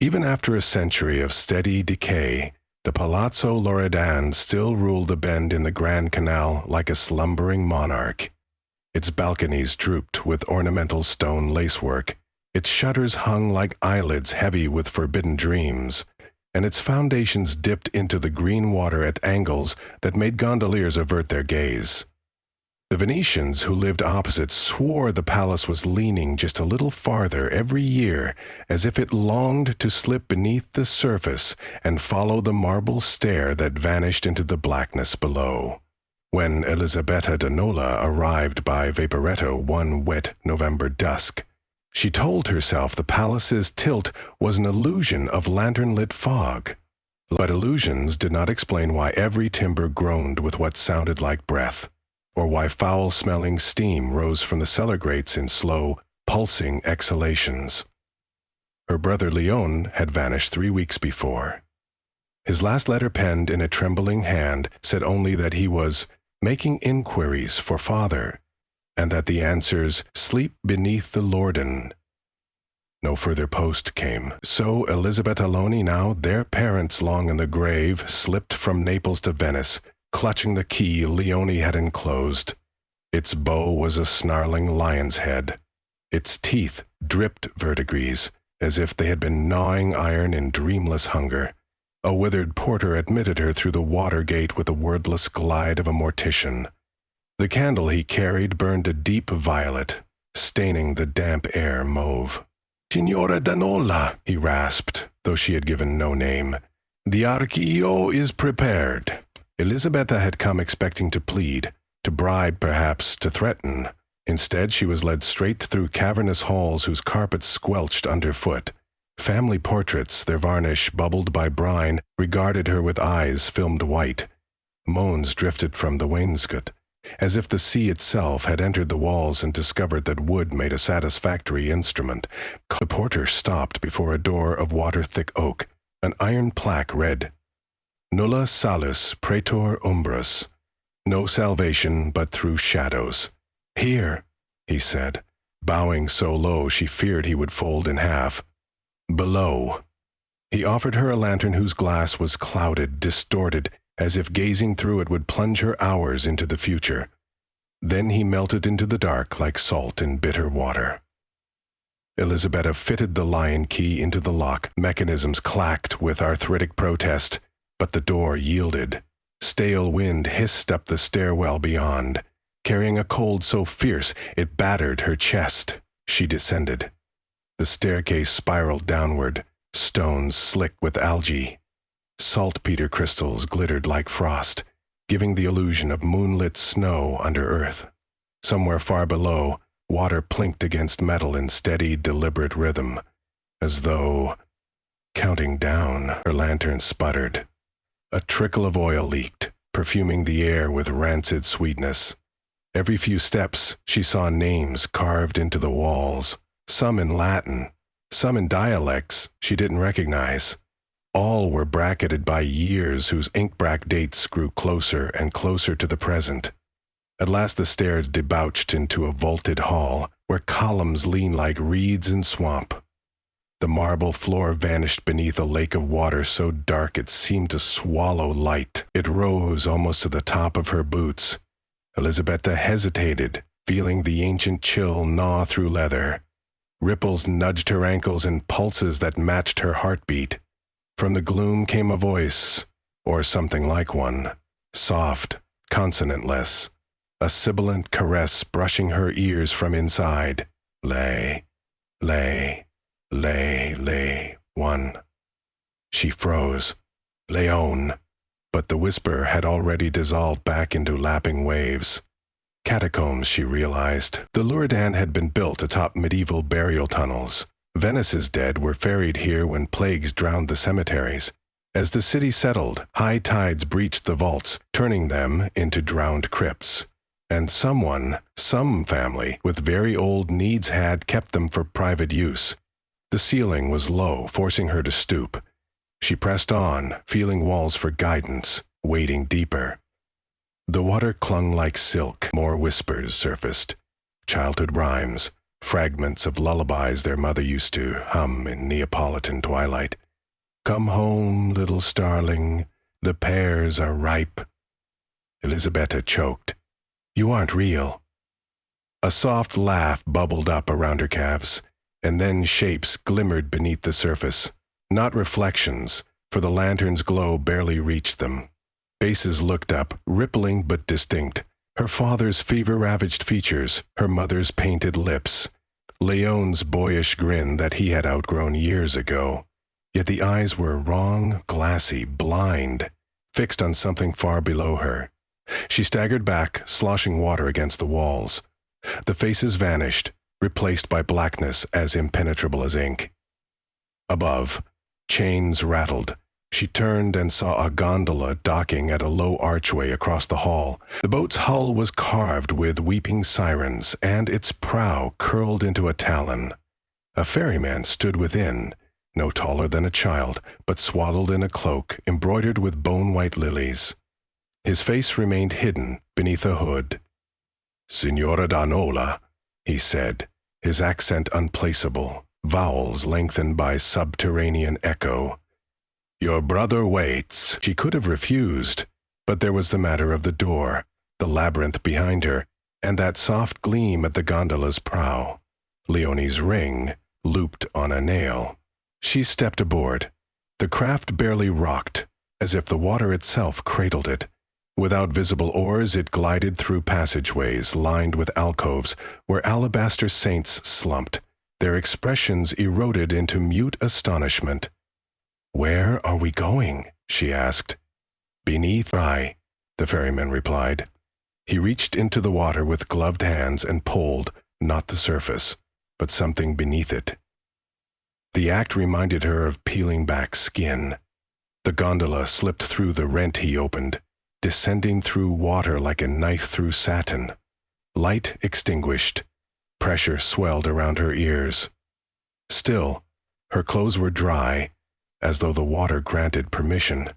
Even after a century of steady decay, the Palazzo Loredan still ruled the bend in the Grand Canal like a slumbering monarch. Its balconies drooped with ornamental stone lacework, its shutters hung like eyelids heavy with forbidden dreams, and its foundations dipped into the green water at angles that made gondoliers avert their gaze. The Venetians who lived opposite swore the palace was leaning just a little farther every year, as if it longed to slip beneath the surface and follow the marble stair that vanished into the blackness below. When Elisabetta da Nola arrived by Vaporetto one wet November dusk, she told herself the palace's tilt was an illusion of lantern-lit fog. But illusions did not explain why every timber groaned with what sounded like breath, or why foul-smelling steam rose from the cellar grates in slow, pulsing exhalations. Her brother Leon had vanished 3 weeks before. His last letter, penned in a trembling hand, said only that he was making inquiries for father, and that the answers sleep beneath the Lorden. No further post came, so Elisabetta Loni, now their parents long in the grave, slipped from Naples to Venice, clutching the key Leone had enclosed. Its bow was a snarling lion's head. Its teeth dripped verdigris, as if they had been gnawing iron in dreamless hunger. A withered porter admitted her through the water gate with the wordless glide of a mortician. The candle he carried burned a deep violet, staining the damp air mauve. "Signora da Nola," he rasped, though she had given no name. "The Archio is prepared." Elisabetta had come expecting to plead, to bribe perhaps, to threaten. Instead, she was led straight through cavernous halls whose carpets squelched underfoot. Family portraits, their varnish bubbled by brine, regarded her with eyes filmed white. Moans drifted from the wainscot, as if the sea itself had entered the walls and discovered that wood made a satisfactory instrument. The porter stopped before a door of water-thick oak. An iron plaque read, "Nulla salus praetor umbras." No salvation but through shadows. "Here," he said, bowing so low she feared he would fold in half. "Below." He offered her a lantern whose glass was clouded, distorted, as if gazing through it would plunge her hours into the future. Then he melted into the dark like salt in bitter water. Elisabetta fitted the lion key into the lock. Mechanisms clacked with arthritic protest, but the door yielded. Stale wind hissed up the stairwell beyond, carrying a cold so fierce it battered her chest. She descended. The staircase spiraled downward, stones slick with algae. Saltpeter crystals glittered like frost, giving the illusion of moonlit snow under earth. Somewhere far below, water plinked against metal in steady, deliberate rhythm, as though counting down. Her lantern sputtered. A trickle of oil leaked, perfuming the air with rancid sweetness. Every few steps, she saw names carved into the walls, some in Latin, some in dialects she didn't recognize. All were bracketed by years whose ink-brack dates grew closer and closer to the present. At last the stairs debouched into a vaulted hall, where columns leaned like reeds in swamp. The marble floor vanished beneath a lake of water so dark it seemed to swallow light. It rose almost to the top of her boots. Elisabetta hesitated, feeling the ancient chill gnaw through leather. Ripples nudged her ankles in pulses that matched her heartbeat. From the gloom came a voice, or something like one, soft, consonantless, a sibilant caress brushing her ears from inside. Lay, lay, lay, lay, one. She froze. Leon. But the whisper had already dissolved back into lapping waves. Catacombs, she realized. The Loredan had been built atop medieval burial tunnels. Venice's dead were ferried here when plagues drowned the cemeteries. As the city settled, high tides breached the vaults, turning them into drowned crypts. And some family with very old needs had kept them for private use. The ceiling was low, forcing her to stoop. She pressed on, feeling walls for guidance, wading deeper. The water clung like silk. More whispers surfaced. Childhood rhymes, fragments of lullabies their mother used to hum in Neapolitan twilight. "Come home, little starling, the pears are ripe." Elisabetta choked. "You aren't real." A soft laugh bubbled up around her calves, and then shapes glimmered beneath the surface. Not reflections, for the lantern's glow barely reached them. Faces looked up, rippling but distinct. Her father's fever-ravaged features, her mother's painted lips, Leon's boyish grin that he had outgrown years ago. Yet the eyes were wrong, glassy, blind, fixed on something far below her. She staggered back, sloshing water against the walls. The faces vanished, replaced by blackness as impenetrable as ink. Above, chains rattled. She turned and saw a gondola docking at a low archway across the hall. The boat's hull was carved with weeping sirens, and its prow curled into a talon. A ferryman stood within, no taller than a child, but swaddled in a cloak embroidered with bone-white lilies. His face remained hidden beneath a hood. "Signora Danola," he said, his accent unplaceable, vowels lengthened by subterranean echo. "Your brother waits." She could have refused, but there was the matter of the door, the labyrinth behind her, and that soft gleam at the gondola's prow. Leonie's ring, looped on a nail. She stepped aboard. The craft barely rocked, as if the water itself cradled it. Without visible oars, it glided through passageways lined with alcoves where alabaster saints slumped, their expressions eroded into mute astonishment. "Where are we going?" she asked. "Beneath I," the ferryman replied. He reached into the water with gloved hands and pulled, not the surface, but something beneath it. The act reminded her of peeling back skin. The gondola slipped through the rent he opened, descending through water like a knife through satin. Light extinguished. Pressure swelled around her ears. Still, her clothes were dry, as though the water granted permission.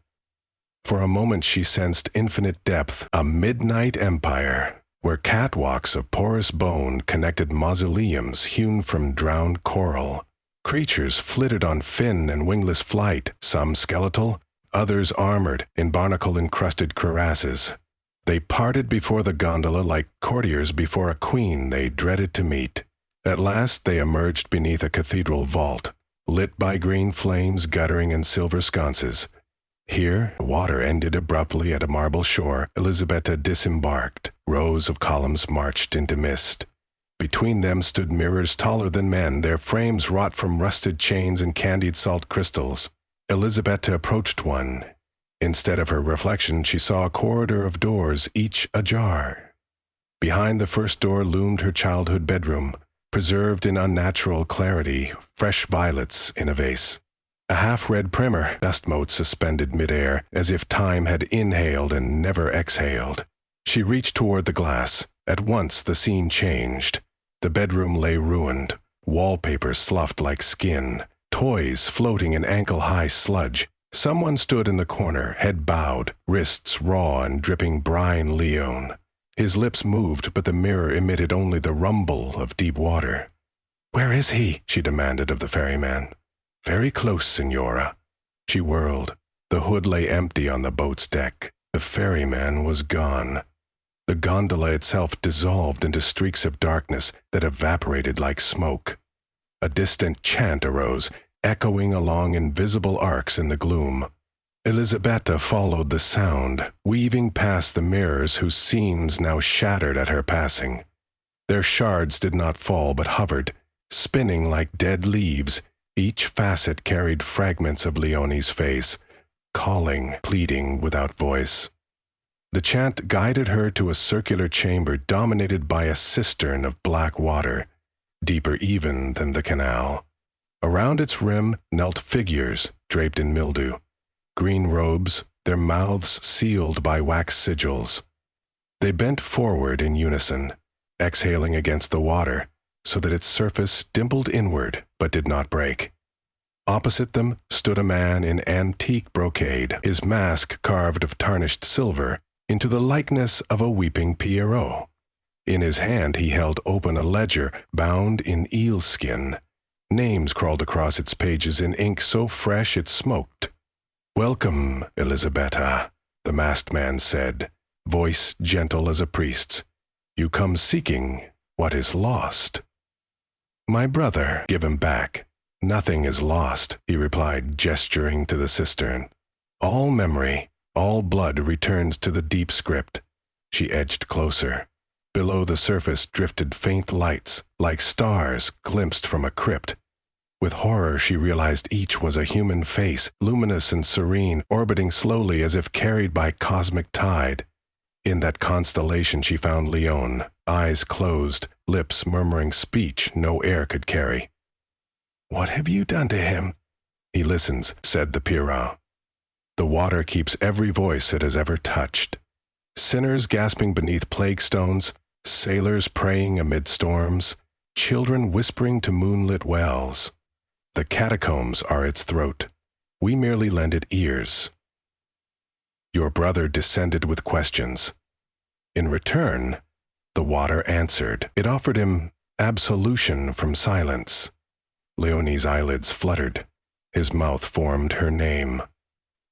For a moment she sensed infinite depth, a midnight empire, where catwalks of porous bone connected mausoleums hewn from drowned coral. Creatures flitted on fin and wingless flight, some skeletal, others armored in barnacle-encrusted cuirasses. They parted before the gondola like courtiers before a queen they dreaded to meet. At last they emerged beneath a cathedral vault, lit by green flames guttering in silver sconces. Here, water ended abruptly at a marble shore. Elisabetta disembarked. Rows of columns marched into mist. Between them stood mirrors taller than men, their frames wrought from rusted chains and candied salt crystals. Elisabetta approached one. Instead of her reflection, she saw a corridor of doors, each ajar. Behind the first door loomed her childhood bedroom, preserved in unnatural clarity, fresh violets in a vase. A half-read primer, dust motes suspended midair, as if time had inhaled and never exhaled. She reached toward the glass. At once the scene changed. The bedroom lay ruined, wallpaper sloughed like skin, toys floating in ankle-high sludge. Someone stood in the corner, head bowed, wrists raw and dripping brine Leon. His lips moved, but the mirror emitted only the rumble of deep water. "Where is he?" she demanded of the ferryman. "Very close, Signora." She whirled. The hood lay empty on the boat's deck. The ferryman was gone. The gondola itself dissolved into streaks of darkness that evaporated like smoke. A distant chant arose, echoing along invisible arcs in the gloom. Elisabetta followed the sound, weaving past the mirrors whose seams now shattered at her passing. Their shards did not fall but hovered, spinning like dead leaves. Each facet carried fragments of Leonie's face, calling, pleading without voice. The chant guided her to a circular chamber dominated by a cistern of black water, deeper even than the canal. Around its rim knelt figures draped in mildew, green robes, their mouths sealed by wax sigils. They bent forward in unison, exhaling against the water, so that its surface dimpled inward but did not break. Opposite them stood a man in antique brocade, his mask carved of tarnished silver into the likeness of a weeping Pierrot. In his hand he held open a ledger bound in eel skin. Names crawled across its pages in ink so fresh it smoked. "Welcome, Elisabetta," the masked man said, voice gentle as a priest's. "You come seeking what is lost." "My brother, give him back. Nothing is lost," he replied, gesturing to the cistern. "All memory, all blood returns to the deep script." She edged closer. Below the surface drifted faint lights, like stars glimpsed from a crypt. With horror she realized each was a human face, luminous and serene, orbiting slowly as if carried by cosmic tide. In that constellation she found Leon, eyes closed, lips murmuring speech no air could carry. "What have you done to him?" "He listens," said the Pierrot. "The water keeps every voice it has ever touched. Sinners gasping beneath plague stones, sailors praying amid storms, children whispering to moonlit wells. The catacombs are its throat. We merely lend it ears." Your brother descended with questions. In return, the water answered. It offered him absolution from silence. Leonie's eyelids fluttered. His mouth formed her name.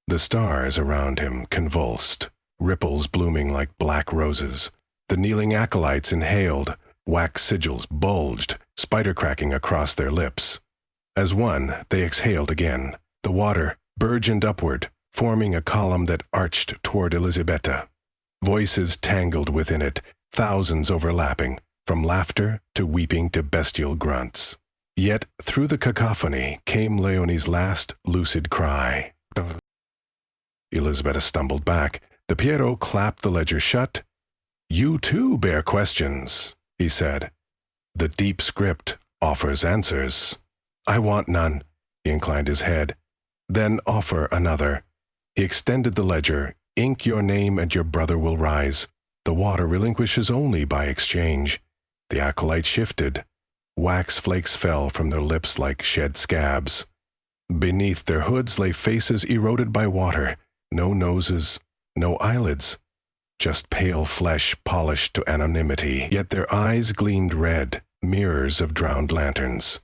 The stars around him convulsed, ripples blooming like black roses. The kneeling acolytes inhaled, wax sigils bulged, spider cracking across their lips. As one, they exhaled again. The water burgeoned upward, forming a column that arched toward Elisabetta. Voices tangled within it, thousands overlapping, from laughter to weeping to bestial grunts. Yet through the cacophony came Leonie's last lucid cry. Elisabetta stumbled back. The Pierrot clapped the ledger shut. "You too bear questions," he said. "The deep script offers answers." "I want none." He inclined his head. "Then offer another." He extended the ledger. "Ink your name and your brother will rise. The water relinquishes only by exchange." The acolyte shifted. Wax flakes fell from their lips like shed scabs. Beneath their hoods lay faces eroded by water. No noses, no eyelids. Just pale flesh polished to anonymity. Yet their eyes gleamed red, mirrors of drowned lanterns.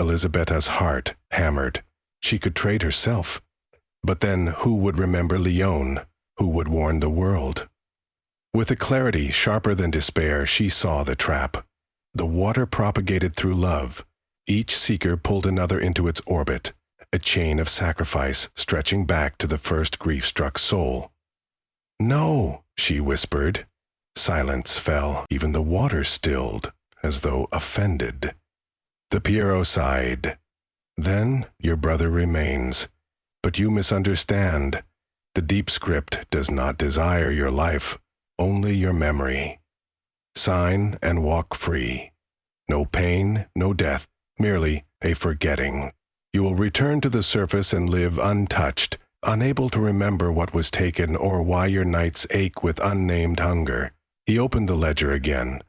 Elisabetta's heart hammered. She could trade herself. But then who would remember Leon? Who would warn the world? With a clarity sharper than despair, she saw the trap. The water propagated through love. Each seeker pulled another into its orbit, a chain of sacrifice stretching back to the first grief-struck soul. "No," she whispered. Silence fell. Even the water stilled, as though offended. The Pierrot sighed. "Then your brother remains. But you misunderstand. The deep script does not desire your life, only your memory. Sign and walk free. No pain, no death, merely a forgetting. You will return to the surface and live untouched, unable to remember what was taken or why your nights ache with unnamed hunger." He opened the ledger again.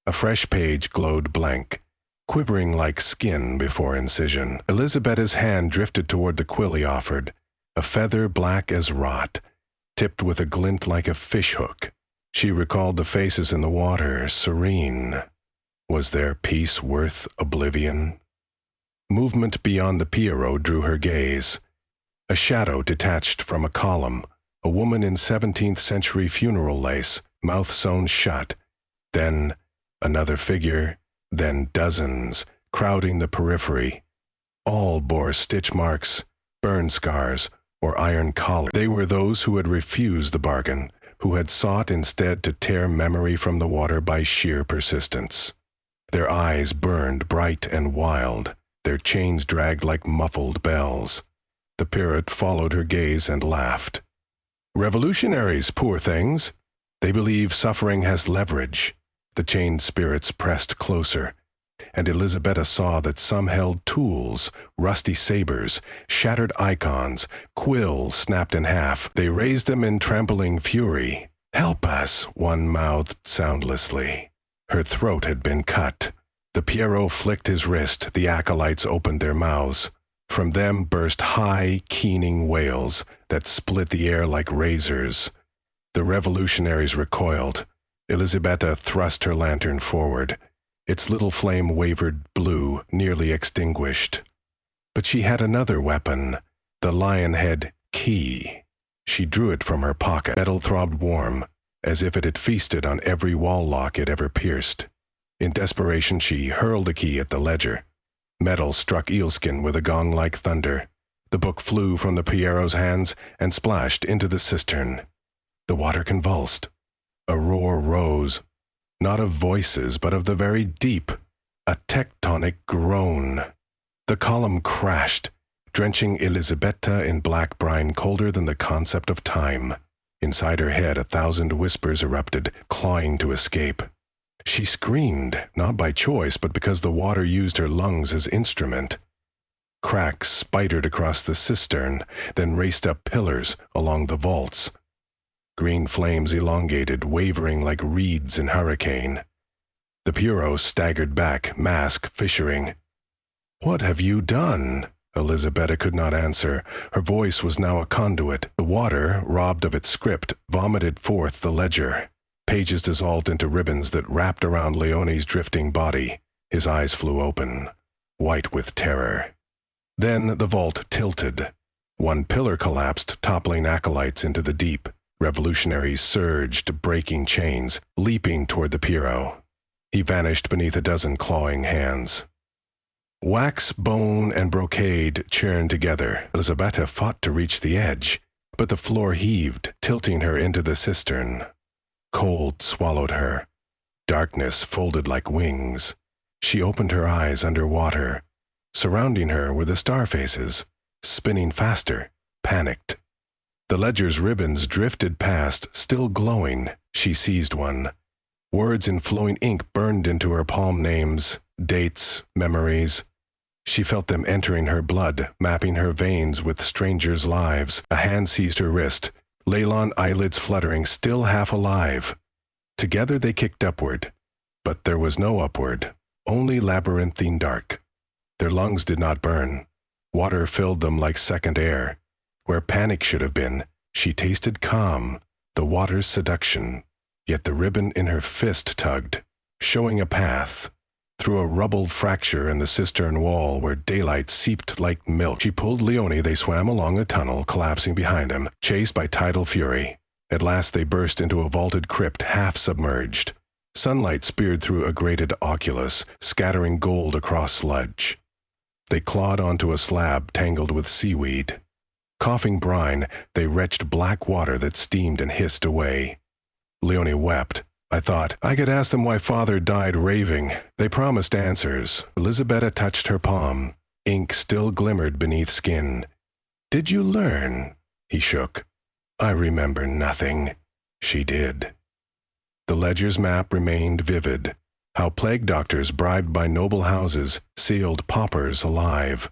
A fresh page glowed blank, quivering like skin before incision. Elisabetta's hand drifted toward the quill he offered, a feather black as rot, tipped with a glint like a fishhook. She recalled the faces in the water, serene. Was their peace worth oblivion? Movement beyond the Pierrot drew her gaze. A shadow detached from a column, a woman in 17th century funeral lace, mouth sewn shut. Then another figure, then dozens, crowding the periphery. All bore stitch marks, burn scars, or iron collars. They were those who had refused the bargain, who had sought instead to tear memory from the water by sheer persistence. Their eyes burned bright and wild, their chains dragged like muffled bells. The Pierrot followed her gaze and laughed. "Revolutionaries, poor things! They believe suffering has leverage." The chained spirits pressed closer, and Elisabetta saw that some held tools, rusty sabers, shattered icons, quills snapped in half. They raised them in trampling fury. "Help us," one mouthed soundlessly. Her throat had been cut. The Pierrot flicked his wrist. The acolytes opened their mouths. From them burst high, keening wails that split the air like razors. The revolutionaries recoiled. Elisabetta thrust her lantern forward. Its little flame wavered blue, nearly extinguished. But she had another weapon, the lion-head key. She drew it from her pocket. Metal throbbed warm, as if it had feasted on every wall lock it ever pierced. In desperation, she hurled the key at the ledger. Metal struck eelskin with a gong-like thunder. The book flew from the Piero's hands and splashed into the cistern. The water convulsed. A roar rose, not of voices, but of the very deep, a tectonic groan. The column crashed, drenching Elisabetta in black brine colder than the concept of time. Inside her head 1,000 whispers erupted, clawing to escape. She screamed, not by choice, but because the water used her lungs as instrument. Cracks spidered across the cistern, then raced up pillars along the vaults. Green flames elongated, wavering like reeds in hurricane. The Piero staggered back, mask fissuring. "What have you done?" Elisabetta could not answer. Her voice was now a conduit. The water, robbed of its script, vomited forth the ledger. Pages dissolved into ribbons that wrapped around Leone's drifting body. His eyes flew open, white with terror. Then the vault tilted. One pillar collapsed, toppling acolytes into the deep. Revolutionaries surged, breaking chains, leaping toward the Piero. He vanished beneath a dozen clawing hands. Wax, bone, and brocade churned together. Elisabetta fought to reach the edge, but the floor heaved, tilting her into the cistern. Cold swallowed her. Darkness folded like wings. She opened her eyes underwater. Surrounding her were the star faces, spinning faster, panicked. The ledger's ribbons drifted past, still glowing. She seized one. Words in flowing ink burned into her palm, names, dates, memories. She felt them entering her blood, mapping her veins with strangers' lives. A hand seized her wrist. Leylon, eyelids fluttering, still half alive. Together they kicked upward. But there was no upward, only labyrinthine dark. Their lungs did not burn. Water filled them like second air. Where panic should have been, she tasted calm, the water's seduction. Yet the ribbon in her fist tugged, showing a path. Through a rubbled fracture in the cistern wall where daylight seeped like milk. She pulled Leone. They swam along a tunnel, collapsing behind him, chased by tidal fury. At last they burst into a vaulted crypt, half submerged. Sunlight speared through a grated oculus, scattering gold across sludge. They clawed onto a slab tangled with seaweed. Coughing brine, they retched black water that steamed and hissed away. Leone wept. I thought, I could ask them why father died raving. They promised answers. Elisabetta touched her palm. Ink still glimmered beneath skin. Did you learn? He shook. I remember nothing. She did. The ledger's map remained vivid. How plague doctors bribed by noble houses sealed paupers alive.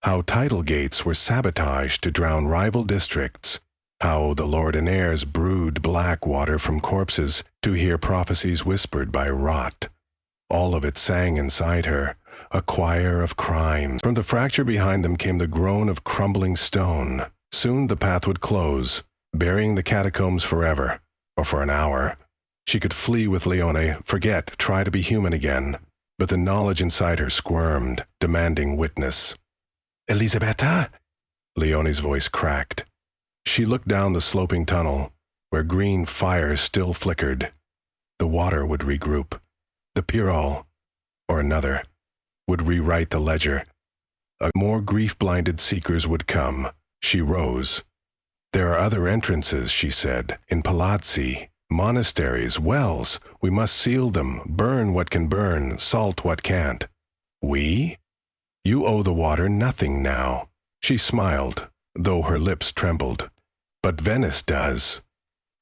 How tidal gates were sabotaged to drown rival districts. How the Lordinaires brewed black water from corpses to hear prophecies whispered by rot. All of it sang inside her, a choir of crimes. From the fracture behind them came the groan of crumbling stone. Soon the path would close, burying the catacombs forever, or for an hour. She could flee with Leone, forget, try to be human again. But the knowledge inside her squirmed, demanding witness. Elisabetta? Leone's voice cracked. She looked down the sloping tunnel, where green fire still flickered. The water would regroup. The Piero, or another, would rewrite the ledger. More grief-blinded seekers would come. She rose. There are other entrances, she said, in palazzi, monasteries, wells. We must seal them, burn what can burn, salt what can't. We? You owe the water nothing now. She smiled, though her lips trembled. But Venice does.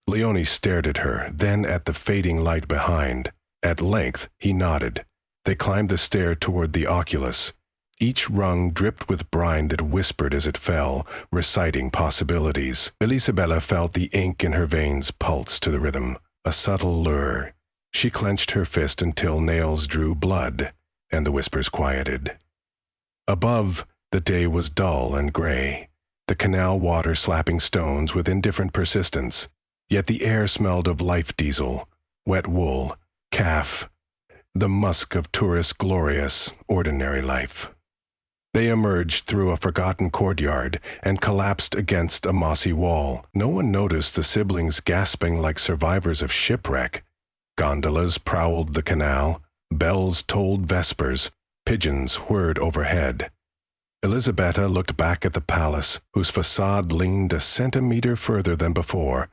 Leone stared at her, then at the fading light behind. At length, he nodded. They climbed the stair toward the oculus. Each rung dripped with brine that whispered as it fell, reciting possibilities. Elisabetta felt the ink in her veins pulse to the rhythm, a subtle lure. She clenched her fist until nails drew blood, and the whispers quieted. Above, the day was dull and gray. The canal water slapping stones with indifferent persistence, yet the air smelled of life diesel, wet wool, calf, the musk of tourists' glorious, ordinary life. They emerged through a forgotten courtyard and collapsed against a mossy wall. No one noticed the siblings gasping like survivors of shipwreck. Gondolas prowled the canal, bells tolled vespers, pigeons whirred overhead. Elisabetta looked back at the palace, whose facade leaned a centimeter further than before.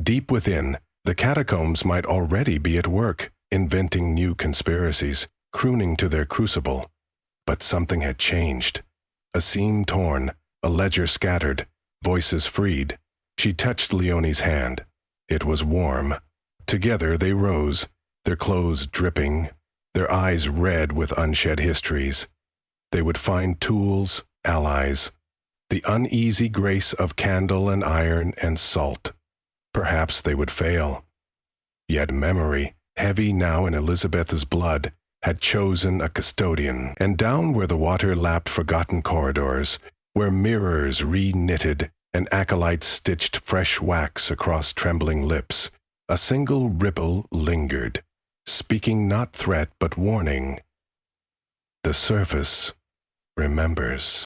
Deep within, the catacombs might already be at work, inventing new conspiracies, crooning to their crucible. But something had changed. A seam torn, a ledger scattered, voices freed. She touched Leonie's hand. It was warm. Together they rose, their clothes dripping, their eyes red with unshed histories. They would find tools, allies, the uneasy grace of candle and iron and salt. Perhaps they would fail. Yet memory, heavy now in Elisabetta's blood, had chosen a custodian, and down where the water lapped forgotten corridors, where mirrors re-knitted and acolytes stitched fresh wax across trembling lips, a single ripple lingered, speaking not threat but warning. The surface remembers.